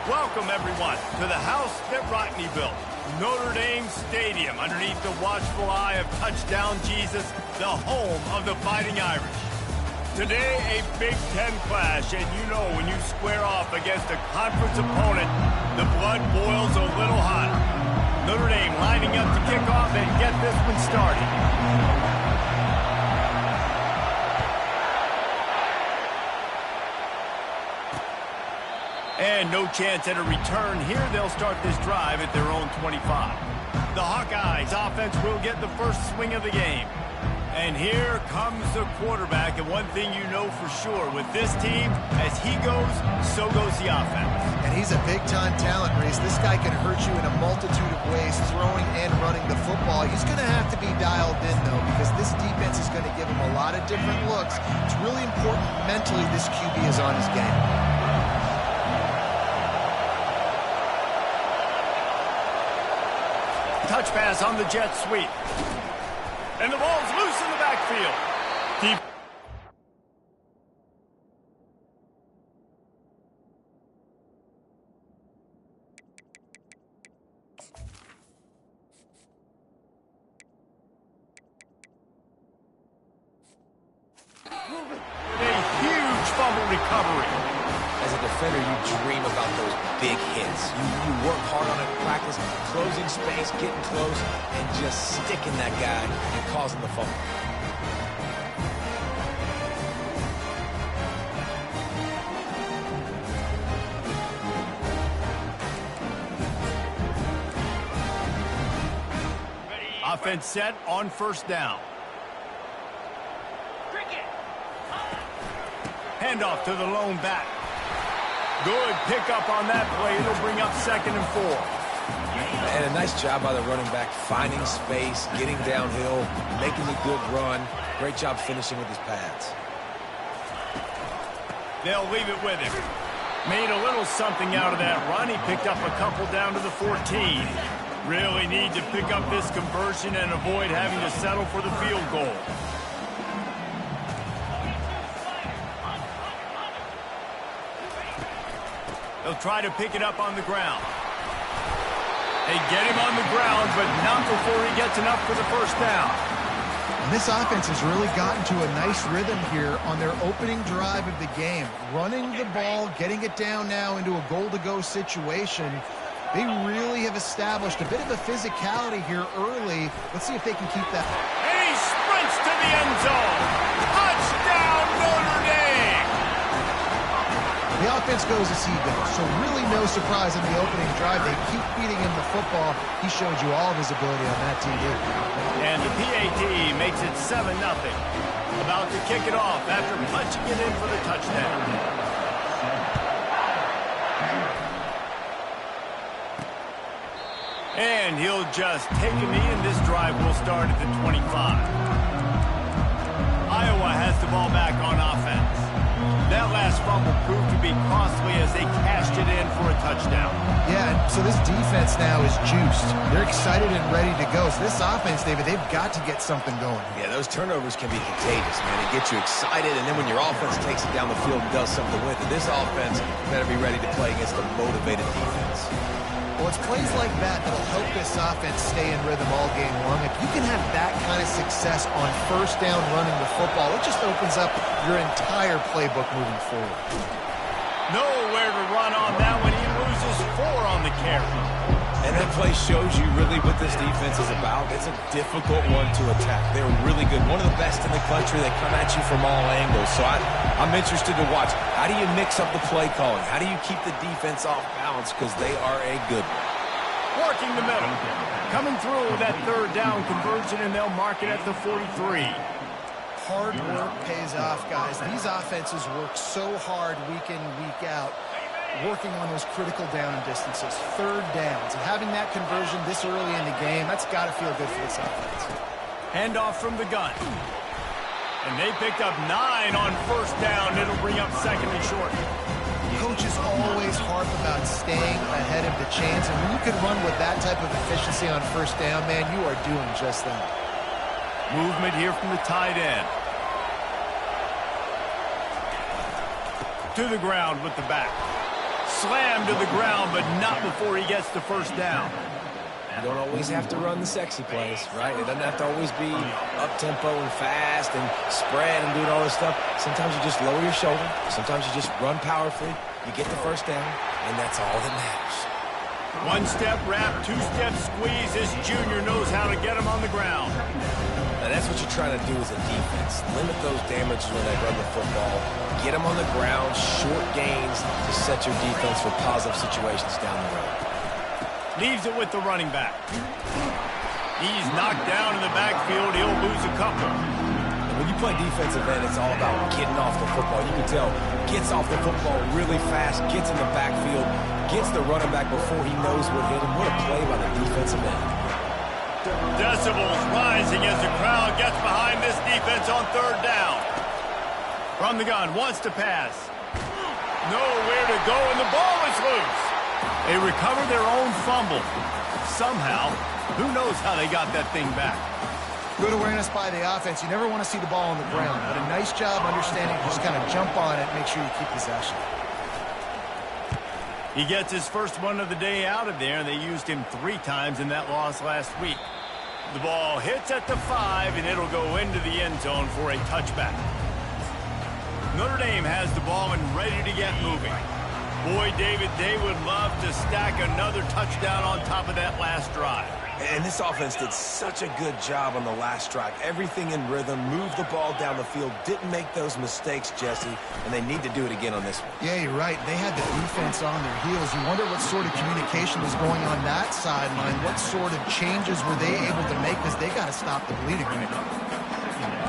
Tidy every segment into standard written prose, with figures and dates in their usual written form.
Welcome, everyone, to the house that Rodney built, Notre Dame Stadium, underneath the watchful eye of Touchdown Jesus, the home of the Fighting Irish. Today, a Big Ten clash, and you know when you square off against a conference opponent, the blood boils a little hotter. Notre Dame lining up to kick off and get this one started. And no chance at a return here. They'll start this drive at their own 25. The Hawkeyes offense will get the first swing of the game. And here comes the quarterback. And one thing you know for sure, with this team, as he goes, so goes the offense. And he's a big-time talent, Reese. This guy can hurt you in a multitude of ways, throwing and running the football. He's going to have to be dialed in, though, because this defense is going to give him a lot of different looks. It's really important mentally this QB is on his game. Touch pass on the jet sweep. And the ball's loose in the backfield. Deep. A huge fumble recovery. As a defender, you dream about those big hits. You work hard on it in practice, closing space, getting close, and just sticking that guy and causing the fumble. Offense set on first down. Handoff to the lone back. Good pickup on that play. It'll bring up 2nd and 4. And a nice job by the running back, finding space, getting downhill, making a good run. Great job finishing with his pads. They'll leave it with him. Made a little something out of that run. He picked up a couple down to the 14. Really need to pick up this conversion and avoid having to settle for the field goal. They'll try to pick it up on the ground. They get him on the ground, but not before he gets enough for the first down. And this offense has really gotten to a nice rhythm here on their opening drive of the game. Running the ball, getting it down now into a goal-to-go situation. They really have established a bit of a physicality here early. Let's see if they can keep that. And he sprints to the end zone. Touchdown, Notre Dame! The offense goes as he goes, so really no surprise in the opening drive. They keep feeding him the football. He showed you all of his ability on that TV. And the PAT makes it 7-0. About to kick it off after punching it in for the touchdown. And he'll just take a knee, and this drive will start at the 25. Iowa has the ball back on offense. That last fumble proved to be costly as they cashed it in for a touchdown. Yeah, so this defense now is juiced. They're excited and ready to go. So this offense, David, they've got to get something going. Yeah, those turnovers can be contagious, man. It gets you excited, and then when your offense takes it down the field and does something with it, this offense better be ready to play against a motivated defense. Well, it's plays like that that'll help this offense stay in rhythm all game long. If you can have that kind of success on first down running the football, it just opens up your entire playbook moving forward. Nowhere to run on that one. He loses 4 on the carry. And that play shows you really what this defense is about. It's a difficult one to attack. They're really good. One of the best in the country. They come at you from all angles. So I'm interested to watch. How do you mix up the play calling? How do you keep the defense off balance? Because they are a good one. Working the middle. Coming through with that 3rd down conversion, and they'll mark it at the 43. Hard work pays off, guys. These offenses work so hard week in, week out, working on those critical down distances, 3rd downs. And having that conversion this early in the game, that's got to feel good for this offense. Handoff from the gun. And they picked up 9 on first down. It'll bring up 2nd and short. Coaches always harp about staying ahead of the chains, and when you can run with that type of efficiency on first down, man, you are doing just that. Movement here from the tight end. To the ground with the back. Slammed to the ground, but not before he gets the first down. You don't always have to run the sexy plays, right? It doesn't have to always be up-tempo and fast and spread and doing all this stuff. Sometimes you just lower your shoulder. Sometimes you just run powerfully. You get the first down, and that's all that matters. One-step wrap, two-step squeeze. This junior knows how to get him on the ground. Now that's what you're trying to do as a defense. Limit those damages when they run the football. Get them on the ground, short gains to set your defense for positive situations down the road. Leaves it with the running back. He's knocked down in the backfield. He'll lose a couple. And when you play defensive end, it's all about getting off the football. You can tell, gets off the football really fast, gets in the backfield, gets the running back before he knows what hit him. What a play by the defensive end. Decibels rising as the crowd gets behind this defense on third down. From the gun, wants to pass. Nowhere to go, and the ball is loose. They recover their own fumble. Somehow, who knows how they got that thing back. Good awareness by the offense. You never want to see the ball on the ground, but a nice job understanding to just kind of jump on it, make sure you keep possession. He gets his first one of the day out of there, and they used him 3 times in that loss last week. The ball hits at the 5, and it'll go into the end zone for a touchback. Notre Dame has the ball and ready to get moving. Boy, David, they would love to stack another touchdown on top of that last drive. And this offense did such a good job on the last drive. Everything in rhythm, moved the ball down the field, didn't make those mistakes, Jesse, and they need to do it again on this one. Yeah, you're right. They had the defense on their heels. You wonder what sort of communication was going on that sideline. What sort of changes were they able to make, because they got to stop the bleeding right now.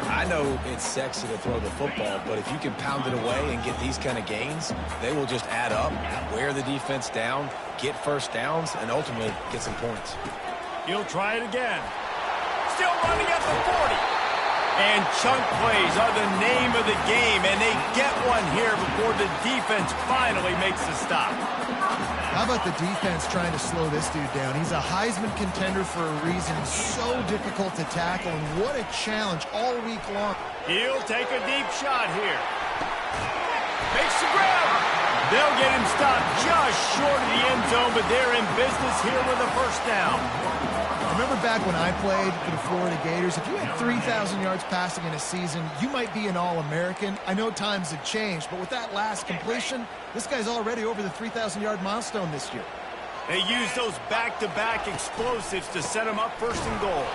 I know it's sexy to throw the football, but if you can pound it away and get these kind of gains, they will just add up, wear the defense down, get first downs, and ultimately get some points. He'll try it again. Still running at the 40. And chunk plays are the name of the game, and they get one here before the defense finally makes the stop. How about the defense trying to slow this dude down? He's a Heisman contender for a reason. He's so difficult to tackle, and what a challenge all week long. He'll take a deep shot here. Makes the grab. They'll get him stopped just short of the end zone, but they're in business here with a first down. Remember back when I played for the Florida Gators, if you had 3,000 yards passing in a season, you might be an All-American. I know times have changed, but with that last completion, this guy's already over the 3,000-yard milestone this year. They use those back-to-back explosives to set him up first and goal.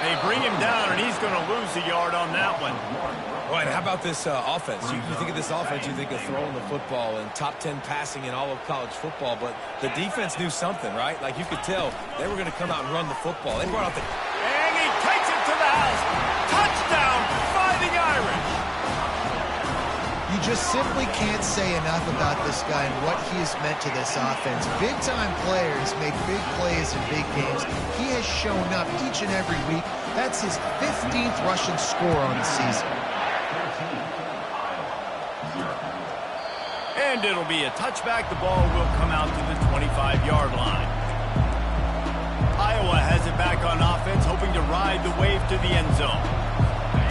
They bring him down, and he's going to lose a yard on that one. All right, how about this offense? You think of this offense, you think of throwing the football and top 10 passing in all of college football, but the defense knew something, right? Like you could tell they were going to come out and run the football. They brought out the... And he takes it to the house. Touchdown, Fighting Irish. You just simply can't say enough about this guy and what he has meant to this offense. Big-time players make big plays in big games. He has shown up each and every week. That's his 15th rushing score on the season. And it'll be a touchback. The ball will come out to the 25-yard line. Iowa has it back on offense, hoping to ride the wave to the end zone.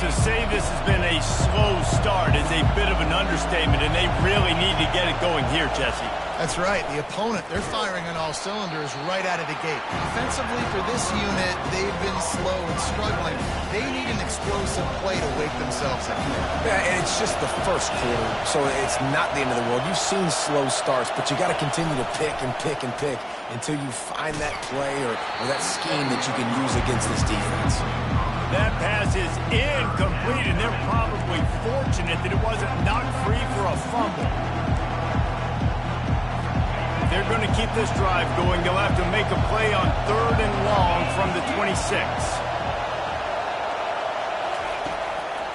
To say this has been a slow start is a bit of an understatement, and they really need to get it going here, Jesse. That's right. The opponent, they're firing on all cylinders right out of the gate. Defensively for this unit, they've been slow and struggling. They need an explosive play to wake themselves up. Yeah, and it's just the first quarter, so it's not the end of the world. You've seen slow starts, but you got to continue to pick and pick and pick until you find that play or that scheme that you can use against this defense. That pass is incomplete, and they're probably fortunate that it wasn't knocked free for a fumble. They're going to keep this drive going. They'll have to make a play on 3rd and long from the 26.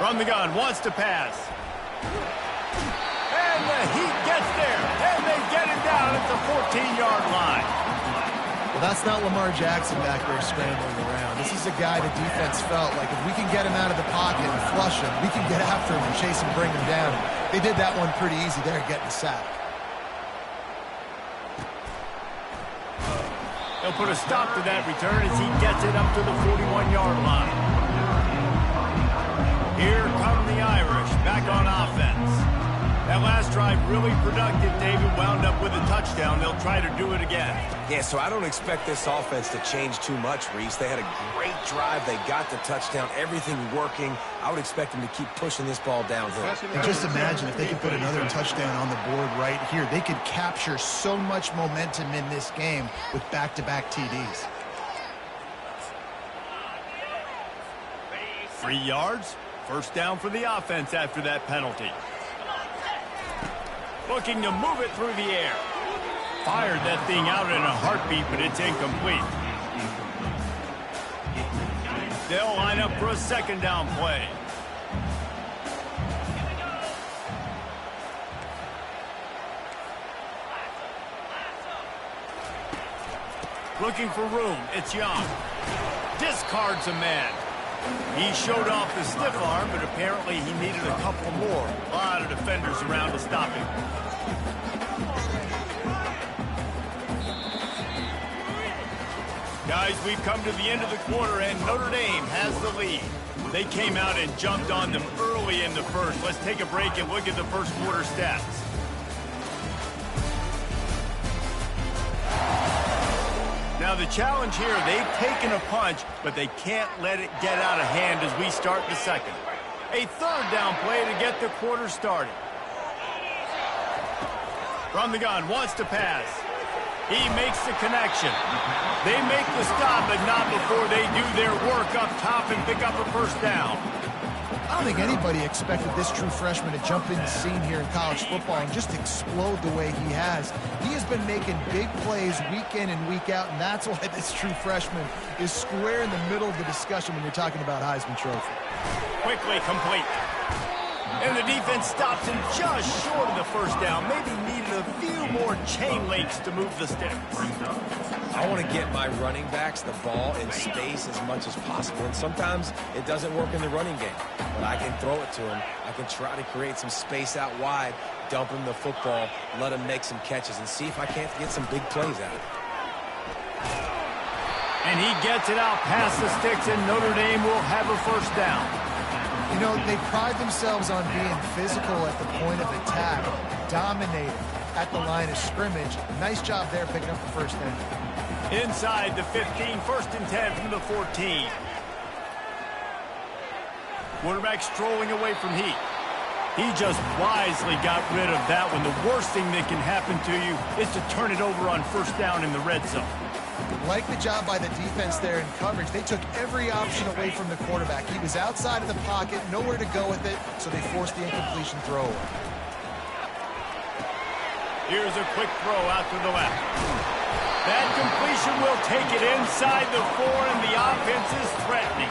From the gun, wants to pass. And the Heat gets there, and they get him down at the 14-yard line. Well, that's not Lamar Jackson back there scrambling around. This is a guy the defense felt like if we can get him out of the pocket and flush him, we can get after him and chase him, bring him down. They did that one pretty easy there, getting sacked. They'll put a stop to that return as he gets it up to the 41-yard line. Here come the Irish back on offense. That last drive really productive, David. Wound up with a touchdown. They'll try to do it again. Yeah, so I don't expect this offense to change too much, Reese. They had a great drive. They got the touchdown. Everything working. I would expect them to keep pushing this ball downhill. And just imagine if they could put another touchdown on the board right here. They could capture so much momentum in this game with back-to-back TDs. 3 yards. First down for the offense after that penalty. Looking to move it through the air. Fired that thing out in a heartbeat, but it's incomplete. They'll line up for a second down play. Looking for room. It's Young. Discards a man. He showed off the stiff arm, but apparently he needed a couple more. A lot of defenders around to stop him. Guys, we've come to the end of the quarter, and Notre Dame has the lead. They came out and jumped on them early in the first. Let's take a break and look at the first quarter stats. Now the challenge here, they've taken a punch, but they can't let it get out of hand as we start the second. A third down play to get the quarter started. From the gun, wants to pass. He makes the connection. They make the stop, but not before they do their work up top and pick up a first down. I don't think anybody expected this true freshman to jump in the scene here in college football and just explode the way he has. He has been making big plays week in and week out, and that's why this true freshman is square in the middle of the discussion when you're talking about Heisman Trophy. Quickly complete. And the defense stops him just short of the first down. Maybe needed a few more chain links to move the sticks. I want to get my running backs the ball in space as much as possible, and sometimes it doesn't work in the running game. But I can throw it to him. I can try to create some space out wide, dump him the football, let him make some catches, and see if I can't get some big plays out of it. And he gets it out past the sticks, and Notre Dame will have a first down. You know, they pride themselves on being physical at the point of attack, dominating at the line of scrimmage. Nice job there picking up the first down. Inside the 15, first and 10 from the 14. Quarterback strolling away from heat. He just wisely got rid of that one. The worst thing that can happen to you is to turn it over on first down in the red zone. Like the job by the defense there in coverage. They took every option away from the quarterback. He was outside of the pocket, nowhere to go with it, so they forced the incompletion throw away. Here's a quick throw out to the left. That completion will take it inside the 4, and the offense is threatening.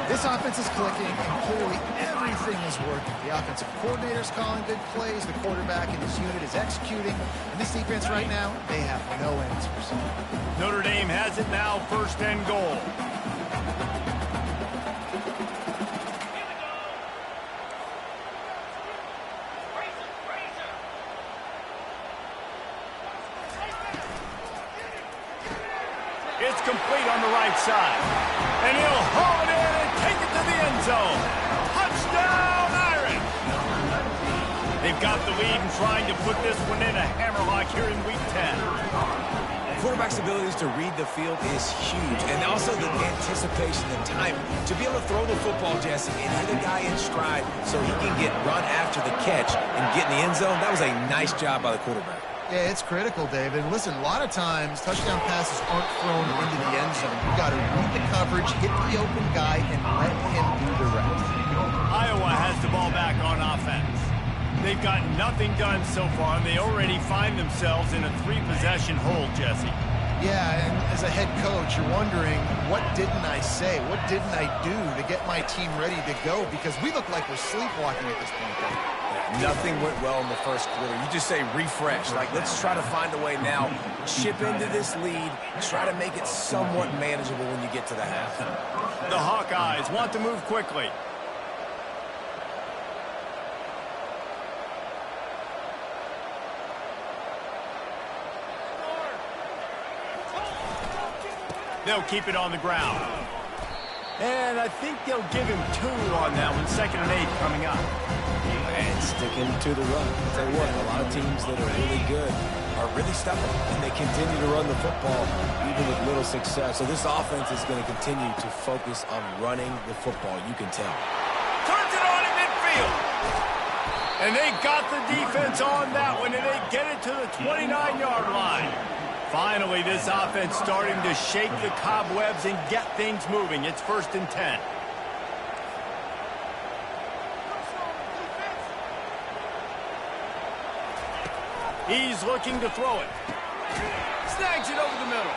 This offense is clicking, and clearly everything is working. The offensive coordinator's calling good plays. The quarterback in his unit is executing. And this defense right now, they have no answers. Notre Dame has it now, first and goal. It's complete on the right side. And he'll haul it in and take it to the end zone. Touchdown, Irish! They've got the lead and trying to put this one in a hammerlock here in Week 10. Quarterback's abilities to read the field is huge, and also the anticipation and timing. To be able to throw the football, Jesse, and hit a guy in stride so he can get run after the catch and get in the end zone, that was a nice job by the quarterback. Yeah, it's critical, David. Listen, a lot of times touchdown passes aren't thrown into the end zone. You've got to read the coverage, hit the open guy, and let him do the rest. Iowa has the ball back on offense. They've got nothing done so far, and they already find themselves in a 3-possession hole, Jesse. Yeah, and as a head coach, you're wondering, what didn't I say? What didn't I do to get my team ready to go? Because we look like we're sleepwalking at this point, Dave. Nothing went well in the first quarter. You just say refresh. Like, let's try to find a way now. Chip into this lead. Try to make it somewhat manageable when you get to the half. The Hawkeyes want to move quickly. They'll keep it on the ground. And I think they'll give him 2 on that one. 2nd and 8 coming up. and sticking to the run. I'll tell you what, a lot of teams that are really good are really stubborn, and they continue to run the football even with little success. So this offense is going to continue to focus on running the football. You can tell. Turns it on in midfield. And they got the defense on that one, and they get it to the 29-yard line. Finally, this offense starting to shake the cobwebs and get things moving. It's 1st and 10. He's looking to throw it. Snags it over the middle.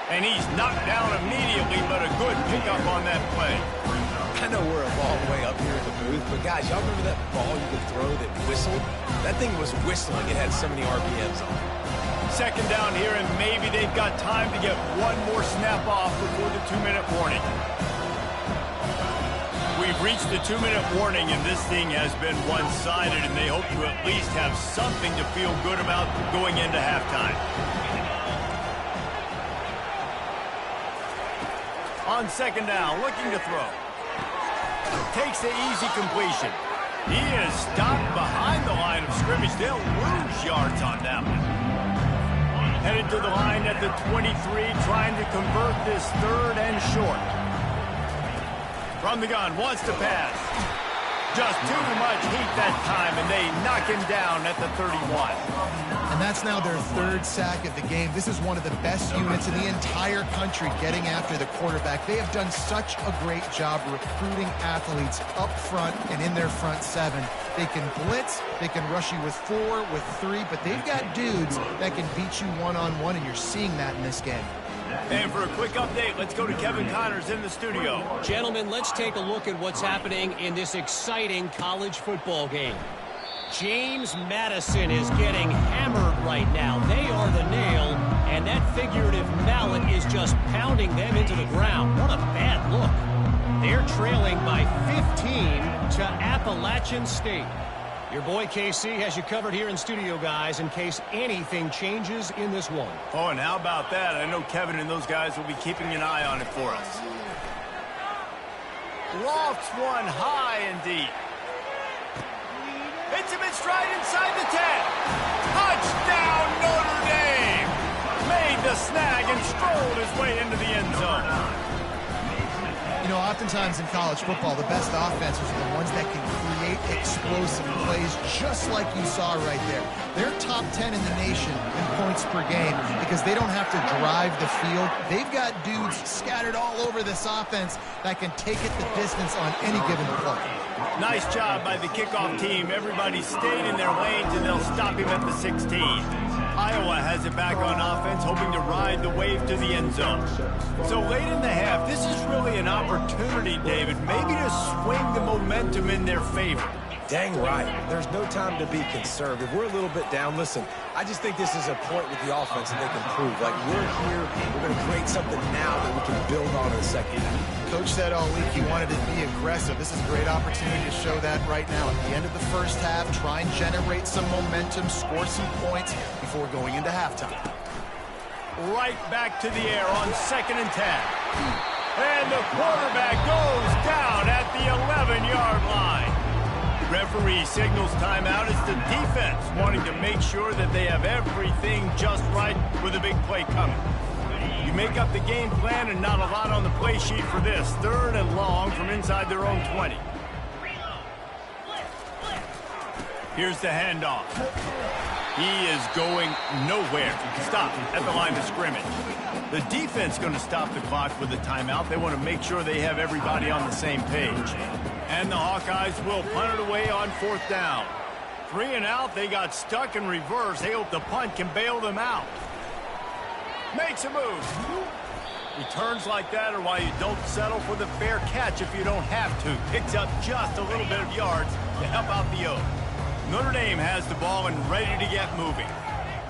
And he's knocked down immediately, but a good pickup on that play. I know we're a long way up here in the booth, but guys, y'all remember that ball you could throw that whistled? That thing was whistling. It had so many RPMs on it. 2nd down here, and maybe they've got time to get one more snap off before the 2-minute warning. We've reached the 2-minute warning, and this thing has been one-sided, and they hope to at least have something to feel good about going into halftime. On 2nd down, looking to throw. Takes the easy completion. He is stopped behind the line of scrimmage. They'll lose yards on that one. Headed to the line at the 23, trying to convert this 3rd and short. From the gun, wants to pass. Just too much heat that time, and they knock him down at the 31. And that's now their 3rd sack of the game. This is one of the best units in the entire country getting after the quarterback. They have done such a great job recruiting athletes up front and in their front 7. They can blitz, they can rush you with 4, with 3, but they've got dudes that can beat you one-on-one, and you're seeing that in this game. And for a quick update, let's go to Kevin Connors in the studio. Gentlemen, let's take a look at what's happening in this exciting college football game. James Madison is getting hammered right now. They are the nail, and that figurative mallet is just pounding them into the ground. What a bad look. They're trailing by 15 to Appalachian State. Your boy KC has you covered here in studio, guys, in case anything changes in this one. Oh, and how about that? I know Kevin and those guys will be keeping an eye on it for us. Lofts one high and deep. Hits him in stride inside the 10. Touchdown, Notre Dame! Made the snag and strolled his way into the end zone. You know, oftentimes in college football, the best offenses are the ones that can create explosive plays just like you saw right there. They're top 10 in the nation in points per game because they don't have to drive the field. They've got dudes scattered all over this offense that can take it the distance on any given play. Nice job by the kickoff team. Everybody stayed in their lanes, and they'll stop him at the 16. Iowa has it back on offense, hoping to ride the wave to the end zone. So late in the half, this is really an opportunity, David, maybe to swing the momentum in their favor. Dang right. There's no time to be conservative. We're a little bit down. Listen, I just think this is a point with the offense that they can prove. Like, we're here, we're going to create something now that we can build on in the 2nd half. Coach said all week he wanted to be aggressive. This is a great opportunity to show that right now. At the end of the 1st half, try and generate some momentum, score some points before going into halftime. Right back to the air on 2nd and 10. And the quarterback goes down at the 11-yard line. Referee signals timeout. It's the defense wanting to make sure that they have everything just right with a big play coming. You make up the game plan and not a lot on the play sheet for this. 3rd and long from inside their own 20. Here's the handoff. He is going nowhere. Stop at the line of scrimmage. The defense going to stop the clock with a timeout. They want to make sure they have everybody on the same page. And the Hawkeyes will punt it away on 4th down. 3 and out, they got stuck in reverse. They hope the punt can bail them out. Makes a move. Returns like that are why you don't settle for the fair catch if you don't have to. Picks up just a little bit of yards to help out the O. Notre Dame has the ball and ready to get moving.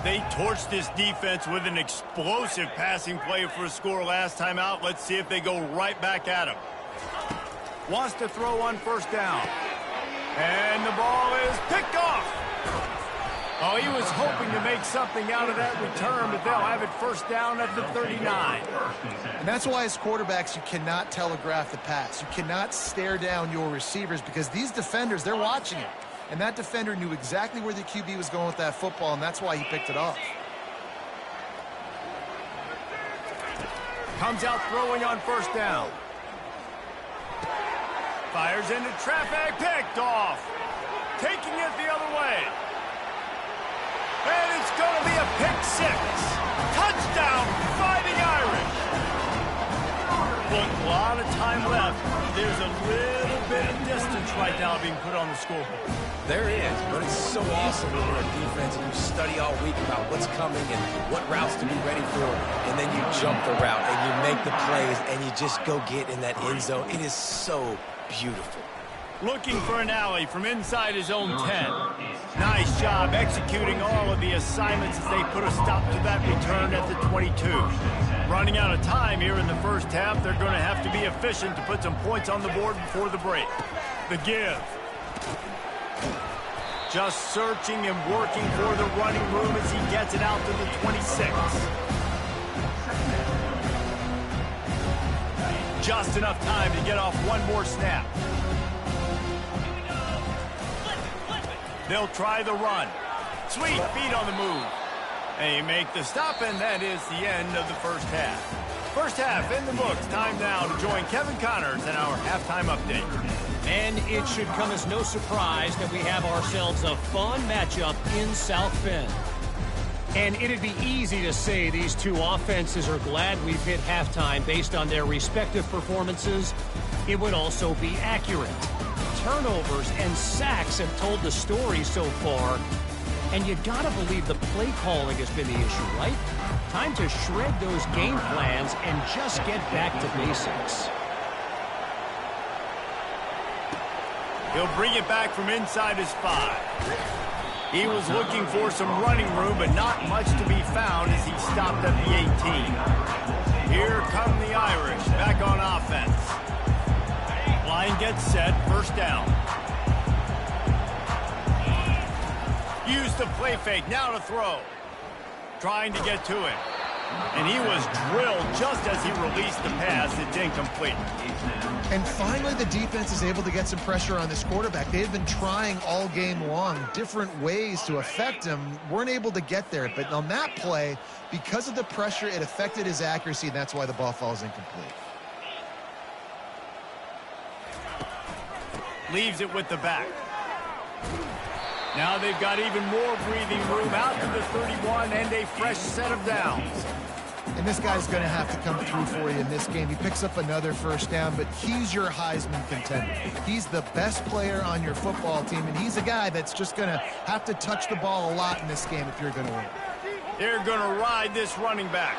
They torched this defense with an explosive passing play for a score last time out. Let's see if they go right back at him. Wants to throw on 1st down. And the ball is picked off. Oh, he was hoping to make something out of that return, but they'll have it 1st down at the 39. And that's why as quarterbacks, you cannot telegraph the pass. You cannot stare down your receivers because these defenders, they're watching it. And that defender knew exactly where the QB was going with that football, and that's why he picked it off. Comes out throwing on first down. Fires into traffic, picked off. Taking it the other way. And it's going to be a pick six. Touchdown, Fighting Irish. Look, a lot of time left. There's a little bit of distance right now being put on the scoreboard. There is, but it's so awesome when you're a defense and you study all week about what's coming and what routes to be ready for, and then you jump the route and you make the plays and you just go get in that end zone. It is so beautiful. Looking for an alley from inside his own 10. Nice job executing all of the assignments as they put a stop to that return at the 22. Running out of time here in the first half, they're going to have to be efficient to put some points on the board before the break. The give. Just searching and working for the running room as he gets it out to the 26. Just enough time to get off one more snap. They'll try the run. Sweet feet on the move. They make the stop, and that is the end of the first half. First half in the books. Time now to join Kevin Connors in our halftime update. And it should come as no surprise that we have ourselves a fun matchup in South Bend. And it'd be easy to say these two offenses are glad we've hit halftime based on their respective performances. It would also be accurate. Turnovers and sacks have told the story so far. And you gotta believe the play calling has been the issue, right? Time to shred those game plans and just get back to basics. He'll bring it back from inside his 5. He was looking for some running room, but not much to be found as he stopped at the 18. Here come the Irish, back on offense. Line gets set, first down. Use the play fake, now to throw. Trying to get to it. And he was drilled just as he released the pass. It's incomplete. And finally, the defense is able to get some pressure on this quarterback. They've been trying all game long different ways to affect him. Weren't able to get there. But on that play, because of the pressure, it affected his accuracy, and that's why the ball falls incomplete. Leaves it with the back. Now they've got even more breathing room out to the 31 and a fresh set of downs. And this guy's going to have to come through for you in this game. He picks up another first down, but he's your Heisman contender. He's the best player on your football team, and he's a guy that's just going to have to touch the ball a lot in this game if you're going to win. They're going to ride this running back.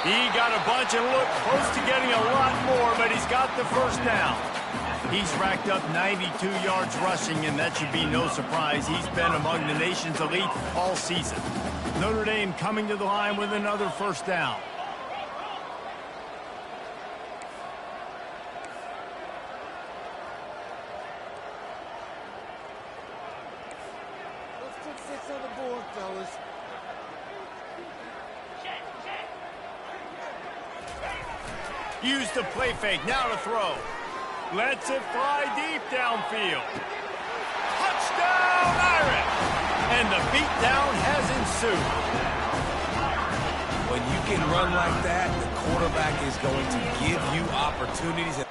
He got a bunch and looked close to getting a lot more, but he's got the first down. He's racked up 92 yards rushing, and that should be no surprise. He's been among the nation's elite all season. Notre Dame coming to the line with another first down. Let's put 6 on the board, fellas. Use the play fake, now to throw. Lets it fly deep downfield. Touchdown, Irish! And the beatdown has ensued. When you can run like that, the quarterback is going to give you opportunities.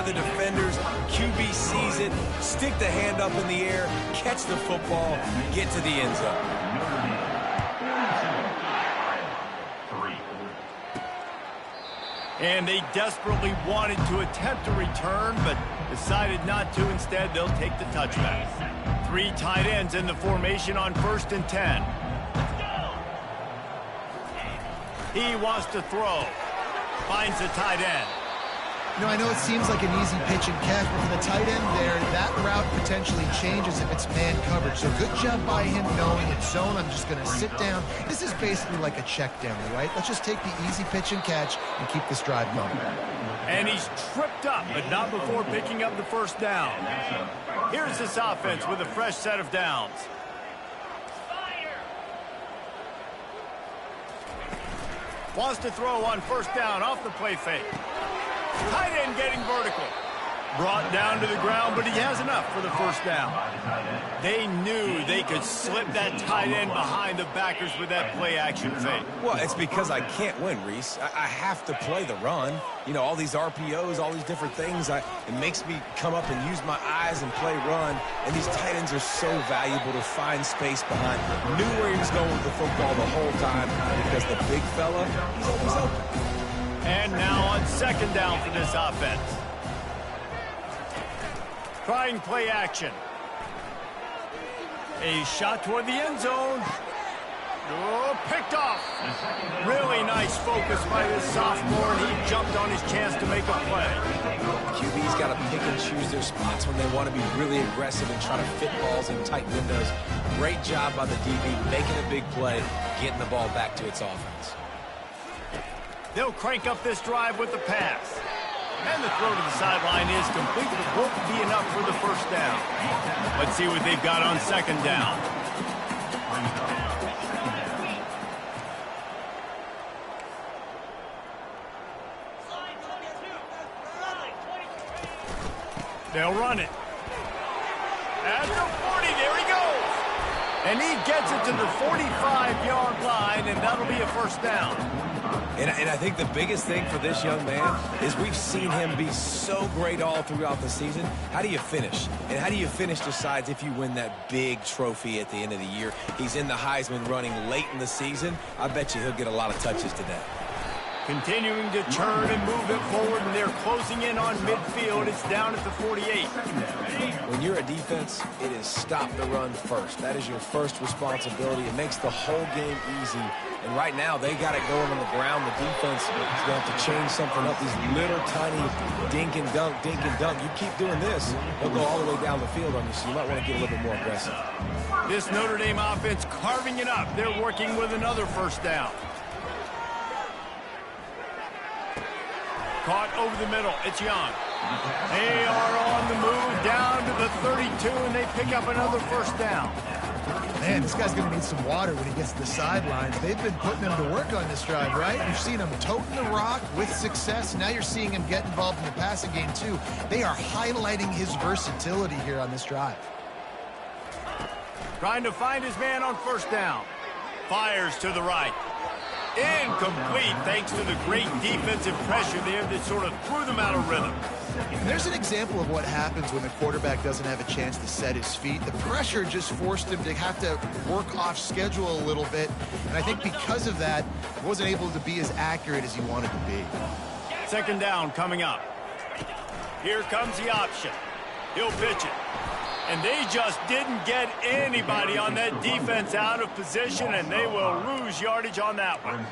the defenders. QB sees it, stick the hand up in the air, catch the football, get to the end zone. And they desperately wanted to attempt a return, but decided not to. Instead, they'll take the touchback. 3 tight ends in the formation on 1st and 10. He wants to throw. Finds the tight end. You know, I know it seems like an easy pitch and catch, but for the tight end there, that route potentially changes if it's man coverage. So good job by him knowing it's zone. I'm just going to sit down. This is basically like a check down, right? Let's just take the easy pitch and catch and keep this drive going. And he's tripped up, but not before picking up the first down. Here's this offense with a fresh set of downs. Wants to throw on 1st down off the play fake. Tight end getting vertical. Brought down to the ground, but he has enough for the 1st down. They knew they could slip that tight end behind the backers with that play action fake. Well, it's because I can't win, Reese. I have to play the run. You know, all these RPOs, all these different things. It makes me come up and use my eyes and play run. And these tight ends are so valuable to find space behind. Knew where he was going with the football the whole time because the big fella, he's always open. And now on 2nd down for this offense. Trying play action. A shot toward the end zone. Oh, picked off. Really nice focus by this sophomore, and he jumped on his chance to make a play. QB's got to pick and choose their spots when they want to be really aggressive and try to fit balls in tight windows. Great job by the DB making a big play, getting the ball back to its offense. They'll crank up this drive with the pass. And the throw to the sideline is complete, but won't be enough for the 1st down. Let's see what they've got on 2nd down. They'll run it. At the 40, there he goes. And he gets it to the 45-yard line, and that'll be a 1st down. And I think the biggest thing for this young man is we've seen him be so great all throughout the season. How do you finish? And how do you finish decides if you win that big trophy at the end of the year. He's in the Heisman running late in the season. I bet you he'll get a lot of touches today. Continuing to turn and move it forward, and they're closing in on midfield. It's down at the 48. When you're a defense, it is stop the run first. That is your first responsibility. It makes the whole game easy. And right now, they got it going on the ground. The defense is going to have to change something up. These little tiny dink and dunk, dink and dunk. You keep doing this, they'll go all the way down the field on you, so you might want to get a little bit more aggressive. This Notre Dame offense carving it up. They're working with another 1st down. Caught over the middle. It's Young. They are on the move down to the 32, and they pick up another 1st down. Man, this guy's going to need some water when he gets to the sidelines. They've been putting him to work on this drive, right? You've seen him toting the rock with success. Now you're seeing him get involved in the passing game, too. They are highlighting his versatility here on this drive. Trying to find his man on 1st down. Fires to the right. Incomplete, thanks to the great defensive pressure there that sort of threw them out of rhythm. And there's an example of what happens when the quarterback doesn't have a chance to set his feet. The pressure just forced him to have to work off schedule a little bit. And I think because of that, he wasn't able to be as accurate as he wanted to be. 2nd down coming up. Here comes the option. He'll pitch it. And they just didn't get anybody on that defense out of position, and they will lose yardage on that one.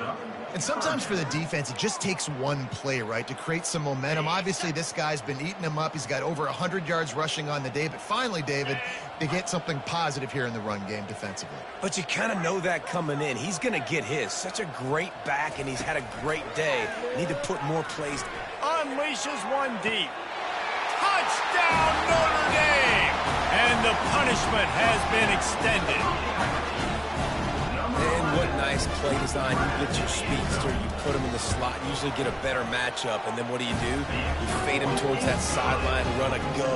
And sometimes for the defense, it just takes one play, right, to create some momentum. Obviously, this guy's been eating him up. He's got over 100 yards rushing on the day. But finally, David, they get something positive here in the run game defensively. But you kind of know that coming in. He's going to get his. Such a great back, and he's had a great day. Need to put more plays. Unleashes one deep. Touchdown, Notre Dame! And the punishment has been extended. And what nice play design. You get your speedster, you put him in the slot, usually get a better matchup, and then what do? You fade him towards that sideline, run a go.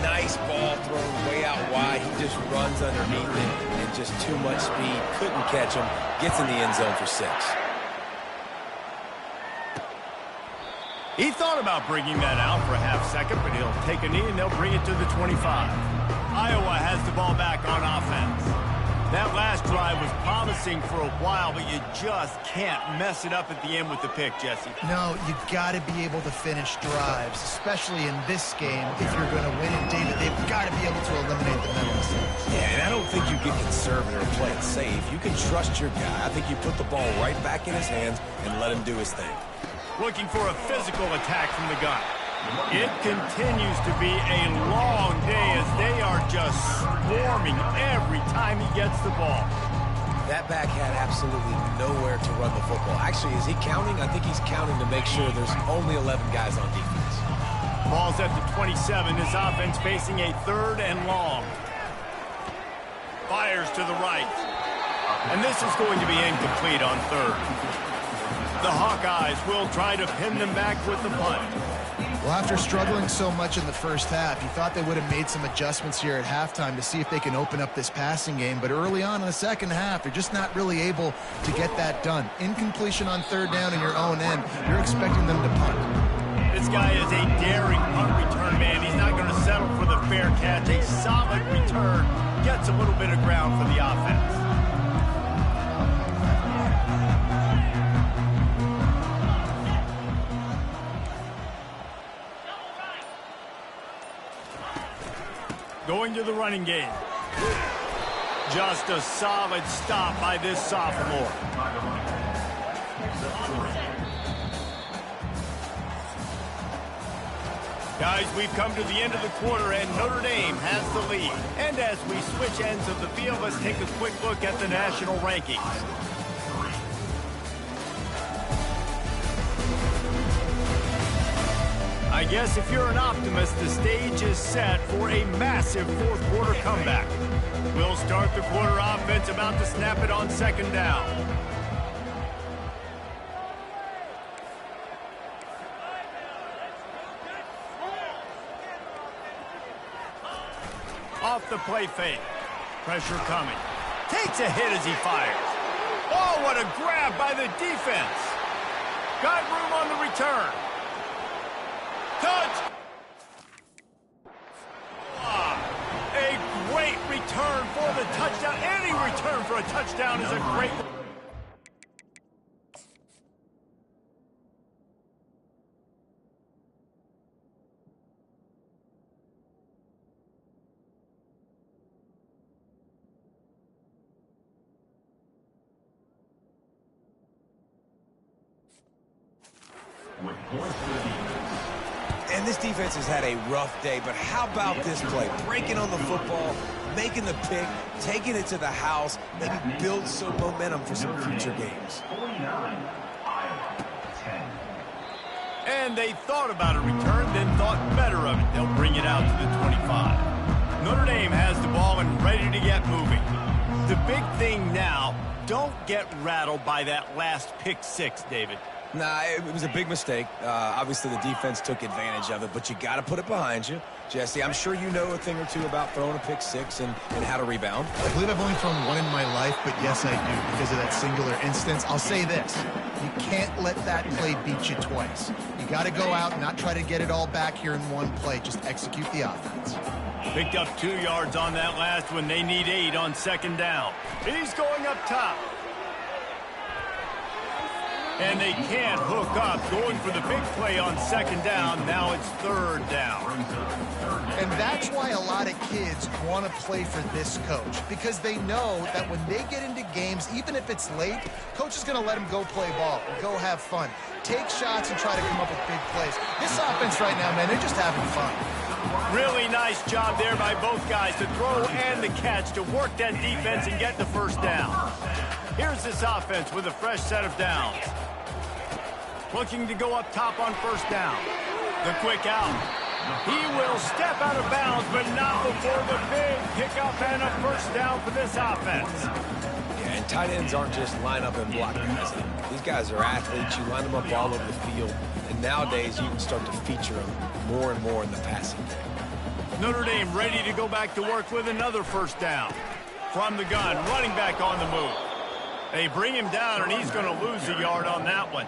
Nice ball thrown way out wide. He just runs underneath it, and just too much speed. Couldn't catch him. Gets in the end zone for 6. He thought about bringing that out for a half second, but he'll take a knee and they'll bring it to the 25. Iowa has the ball back on offense. That last drive was promising for a while, but you just can't mess it up at the end with the pick, Jesse. No, you got to be able to finish drives, especially in this game. If you're going to win it, David, they've got to be able to eliminate the mental mistakes. Yeah, and I don't think you get conservative or play it safe. You can trust your guy. I think you put the ball right back in his hands and let him do his thing. Looking for a physical attack from the gun. It continues to be a long day as they are just swarming every time he gets the ball. That back had absolutely nowhere to run the football. Actually, is he counting? I think he's counting to make sure there's only 11 guys on defense. Ball's at the 27. This offense facing a 3rd and long. Fires to the right. And this is going to be incomplete on 3rd. The Hawkeyes will try to pin them back with the punt. Well, after struggling so much in the first half, you thought they would have made some adjustments here at halftime to see if they can open up this passing game. But early on in the second half, they're just not really able to get that done. Incompletion on 3rd down in your own end, you're expecting them to punt. This guy is a daring punt return man. He's not going to settle for the fair catch. A solid return gets a little bit of ground for the offense. Going to the running game. Just a solid stop by this sophomore. Guys, we've come to the end of the quarter, and Notre Dame has the lead. And as we switch ends of the field, let's take a quick look at the national rankings. I guess if you're an optimist, the stage is set for a massive 4th quarter comeback. We'll start the quarter offense, about to snap it on 2nd down. Off the play fake. Pressure coming. Takes a hit as he fires. Oh, what a grab by the defense. Got room on the return. Touch! A great return for the touchdown. Any return for a touchdown is a great one. And this defense has had a rough day, but how about this play? Breaking on the football, making the pick, taking it to the house, maybe build some momentum for some future games. And they thought about a return, then thought better of it. They'll bring it out to the 25. Notre Dame has the ball and ready to get moving. The big thing now, don't get rattled by that last pick 6, David. Nah, it was a big mistake. Obviously, the defense took advantage of it, but you got to put it behind you. Jesse, I'm sure you know a thing or two about throwing a pick 6 and how to rebound. I believe I've only thrown one in my life, but yes, I do, because of that singular instance. I'll say this. You can't let that play beat you twice. You got to go out and not try to get it all back here in one play. Just execute the offense. Picked up 2 yards on that last one. They need 8 on 2nd down. He's going up top. And they can't hook up, going for the big play on 2nd down. Now it's 3rd down. And that's why a lot of kids want to play for this coach, because they know that when they get into games, even if it's late, coach is going to let them go play ball, go have fun, take shots and try to come up with big plays. This offense right now, man, they're just having fun. Really nice job there by both guys to throw and the catch to work that defense and get the 1st down. Here's this offense with a fresh set of downs. Looking to go up top on 1st down. The quick out. He will step out of bounds, but not before the big pickup and a 1st down for this offense. Yeah, and tight ends aren't just line up and block guys. These guys are athletes. You line them up all over the field. And nowadays, you can start to feature them more and more in the passing game. Notre Dame ready to go back to work with another 1st down. From the gun, running back on the move. They bring him down, and he's going to lose a yard on that one.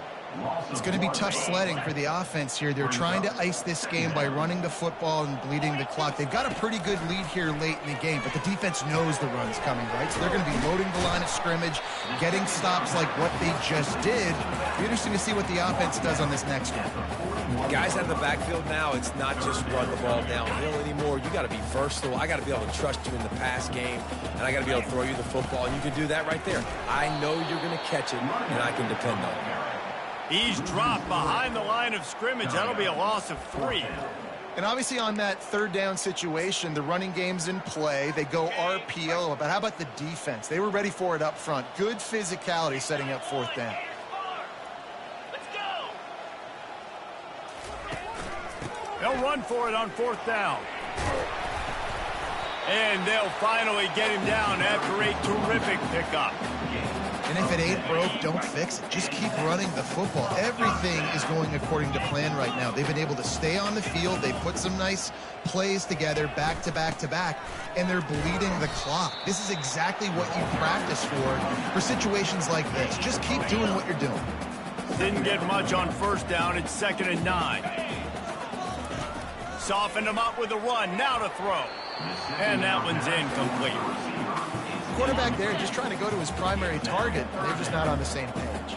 It's going to be tough sledding for the offense here. They're trying to ice this game by running the football and bleeding the clock. They've got a pretty good lead here late in the game, but the defense knows the run's coming, right? So they're going to be loading the line of scrimmage, getting stops like what they just did. It'll be interesting to see what the offense does on this next one. Guys out of the backfield now, it's not just run the ball downhill anymore. You got to be versatile. I got to be able to trust you in the pass game, and I got to be able to throw you the football, and you can do that right there. I know you're going to catch it, and I can depend on it. He's dropped behind the line of scrimmage. That'll be a loss of 3. And obviously on that third down situation, the running game's in play. They go RPO, but how about the defense? They were ready for it up front. Good physicality setting up fourth down. They'll run for it on fourth down. And they'll finally get him down after a terrific pickup. And if it ain't broke, don't fix it. Just keep running the football. Everything is going according to plan right now. They've been able to stay on the field. They've put some nice plays together back to back to back, and they're bleeding the clock. This is exactly what you practice for situations like this. Just keep doing what you're doing. Didn't get much on first down. It's 2nd and 9. Softened him up with a run. Now to throw. And that one's incomplete. Quarterback there just trying to go to his primary target. They're just not on the same page.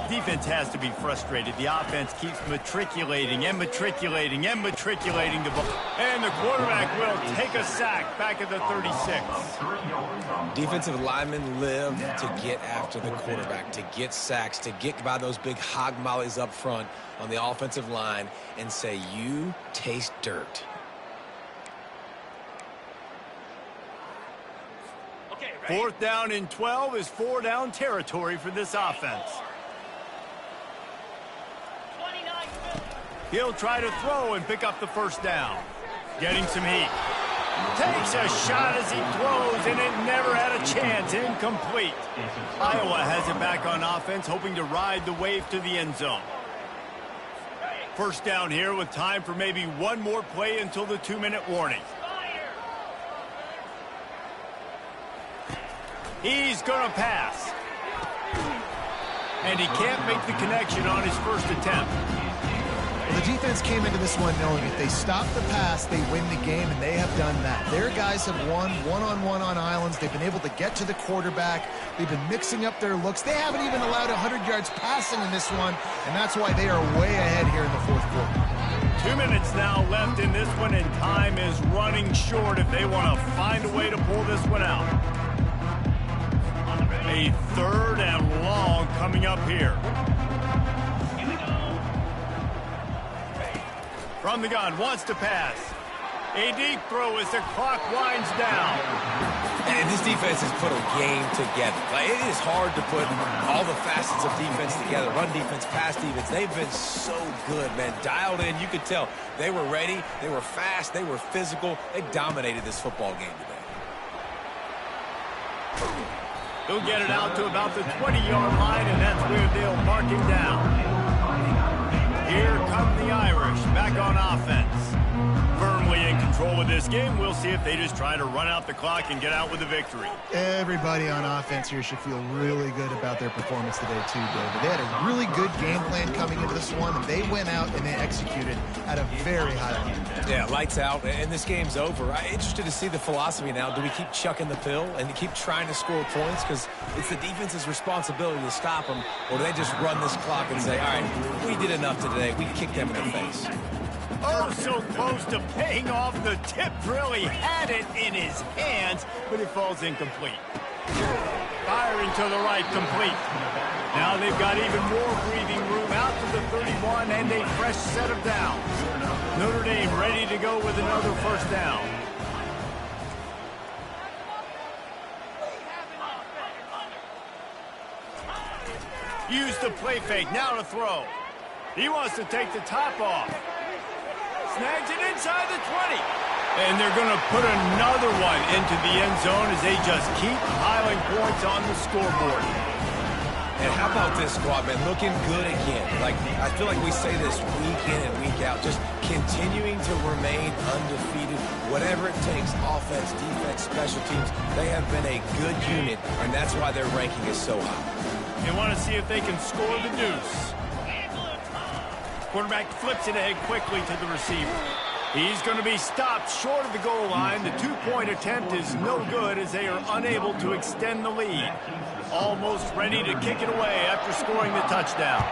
Defense has to be frustrated. The offense keeps matriculating and matriculating and matriculating the ball. And the quarterback will take a sack back at the 36. Defensive linemen live to get after the quarterback, to get sacks, to get by those big hog mollies up front on the offensive line and say, you taste dirt. 4th down and 12 is 4-down territory for this offense. He'll try to throw and pick up the first down. Getting some heat. Takes a shot as he throws, and it never had a chance. Incomplete. Iowa has it back on offense, hoping to ride the wave to the end zone. First down here with time for maybe one more play until the 2-minute warning. He's going to pass. And he can't make the connection on his first attempt. Well, the defense came into this one knowing if they stop the pass, they win the game, and they have done that. Their guys have won one-on-one on islands. They've been able to get to the quarterback. They've been mixing up their looks. They haven't even allowed 100 yards passing in this one, and that's why they are way ahead here in the fourth quarter. 2 minutes now left in this one, and time is running short if they want to find a way to pull this one out. A 3rd and long coming up here. From the gun, wants to pass. A deep throw as the clock winds down. And this defense has put a game together. Like, it is hard to put all the facets of defense together. Run defense, pass defense. They've been so good, man. Dialed in. You could tell they were ready. They were fast. They were physical. They dominated this football game today. He'll get it out to about the 20-yard line, and that's where they'll mark him down. Here come the Irish, back on offense. Firmly in control of this game. We'll see if they just try to run out the clock and get out with a victory. Everybody on offense here should feel really good about their performance today too, David. They had a really good game plan coming into this one, and they went out and they executed at a very high level. Yeah, lights out, and this game's over. I'm interested to see the philosophy now. Do we keep chucking the pill and keep trying to score points? Because it's the defense's responsibility to stop them, or do they just run this clock and say, all right, we did enough today. We kicked them in the face. Oh, so close to paying off the tip drill. He had it in his hands, but it falls incomplete. Firing to the right, complete. Now they've got even more breathing room out to the 31 and a fresh set of downs. Notre Dame ready to go with another first down. Use the play fake, now to throw. He wants to take the top off. Snags it inside the 20. And they're going to put another one into the end zone as they just keep piling points on the scoreboard. And how about this squad, man? Looking good again. Like, I feel like we say this week in and week out, just continuing to remain undefeated. Whatever it takes, offense, defense, special teams, they have been a good unit, and that's why their ranking is so high. They want to see if they can score the deuce. Quarterback flips it ahead quickly to the receiver. He's going to be stopped short of the goal line. The two-point attempt is no good as they are unable to extend the lead. Almost ready to kick it away after scoring the touchdown.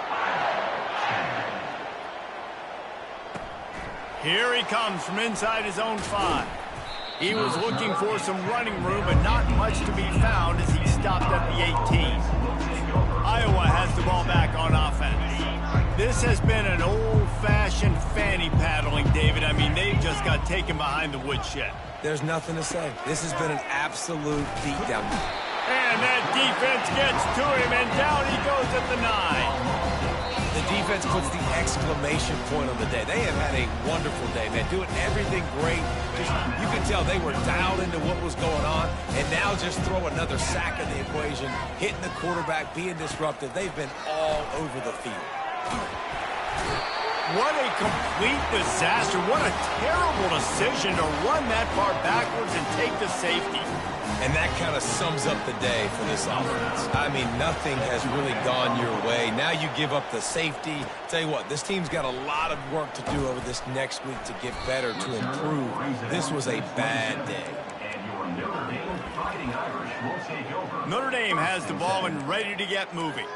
Here he comes from inside his own 5. He was looking for some running room, but not much to be found as he stopped at the 18. Iowa has the ball back on offense. This has been an old-fashioned fanny paddling, David. I mean, they've just got taken behind the woodshed. There's nothing to say. This has been an absolute beatdown. And that defense gets to him, and down he goes at the 9. The defense puts the exclamation point on the day. They have had a wonderful day, man. Doing everything great. You can tell they were dialed into what was going on, and now just throw another sack in the equation, hitting the quarterback, being disruptive. They've been all over the field. What a complete disaster. What a terrible decision to run that far backwards and take the safety. And that kind of sums up the day for this offense. I mean, nothing has really gone your way. Now you give up the safety. Tell you what, this team's got a lot of work to do over this next week to get better, to improve. This was a bad day. Notre Dame has the ball and ready to get moving.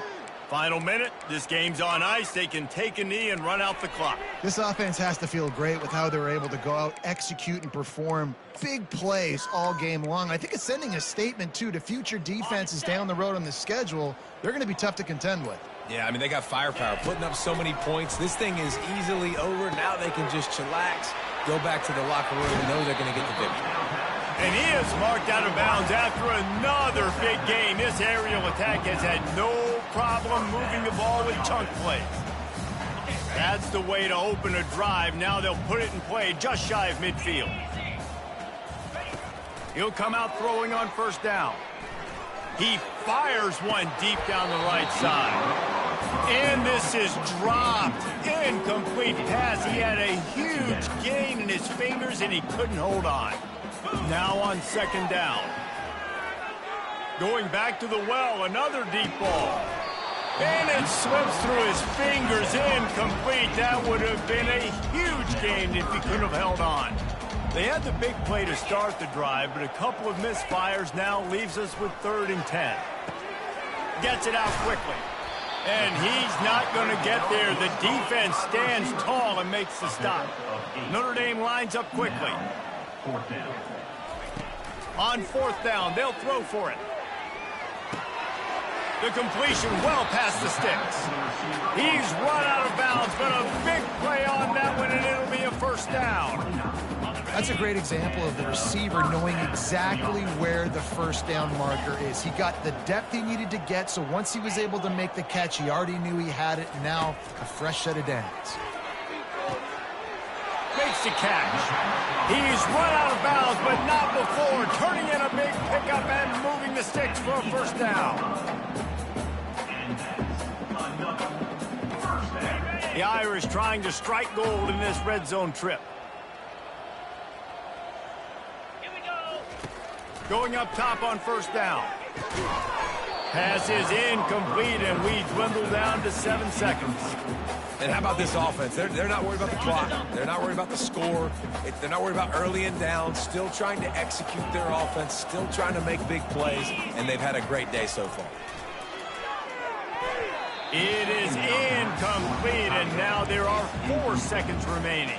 Final minute, this game's on ice. They can take a knee and run out the clock. This offense has to feel great with how they're able to go out, execute, and perform big plays all game long. I think it's sending a statement, too, to future defenses down the road on the schedule. They're going to be tough to contend with. Yeah, I mean, they got firepower, putting up so many points. This thing is easily over. Now they can just chillax, go back to the locker room, and know they're going to get the victory. And he is marked out of bounds after another big game. This aerial attack has had no problem moving the ball with chunk plays. That's the way to open a drive. Now they'll put it in play just shy of midfield. He'll come out throwing on first down. He fires one deep down the right side. And this is dropped. Incomplete pass. He had a huge gain in his fingers and he couldn't hold on. Now on second down. Going back to the well, another deep ball. And it slips through his fingers, incomplete. That would have been a huge gain if he couldn't have held on. They had the big play to start the drive, but a couple of misfires now leaves us with 3rd and 10. Gets it out quickly. And he's not going to get there. The defense stands tall and makes the stop. Notre Dame lines up quickly. On 4th down, they'll throw for it. The completion well past the sticks. He's run out of bounds, but a big play on that one, and it'll be a first down. That's a great example of the receiver knowing exactly where the first down marker is. He got the depth he needed to get, so once he was able to make the catch, he already knew he had it. Now, a fresh set of downs. Makes the catch. He's run out of bounds, but not before. Turning in a big pickup and moving the sticks for a first down. The Irish trying to strike gold in this red zone trip. Going up top on first down. Pass is incomplete, and we dwindle down to 7 seconds. And how about this offense? They're not worried about the clock. They're not worried about the score. They're not worried about early and down. Still trying to execute their offense. Still trying to make big plays. And they've had a great day so far. It is incomplete, and now there are 4 seconds remaining.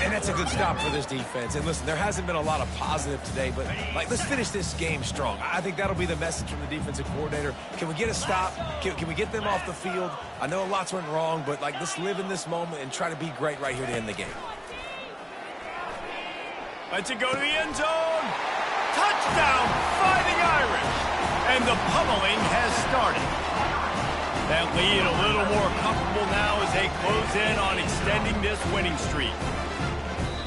And that's a good stop for this defense. And listen, there hasn't been a lot of positive today, but let's finish this game strong. I think that'll be the message from the defensive coordinator. Can we get a stop? Can we get them off the field? I know lots went wrong, but let's live in this moment and try to be great right here to end the game. Let's go to the end zone. Touchdown, Fighting Irish. And the pummeling has started. That lead a little more comfortable now as they close in on extending this winning streak.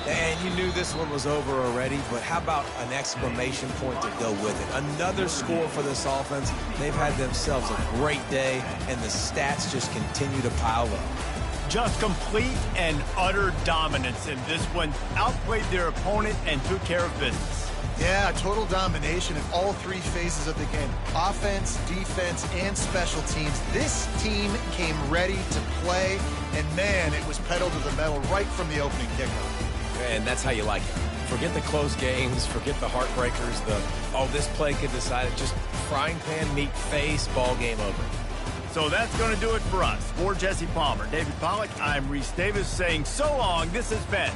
And you knew this one was over already, but how about an exclamation point to go with it? Another score for this offense. They've had themselves a great day, and the stats just continue to pile up. Just complete and utter dominance, and this one outplayed their opponent and took care of business. Yeah, total domination in all three phases of the game. Offense, defense, and special teams. This team came ready to play, and man, it was pedal to the metal right from the opening kickoff. And that's how you like it. Forget the close games, forget the heartbreakers, this play could decide it. Just frying pan, meat face, ball game over. So that's going to do it for us. For Jesse Palmer, David Pollack, I'm Reese Davis saying so long. This has been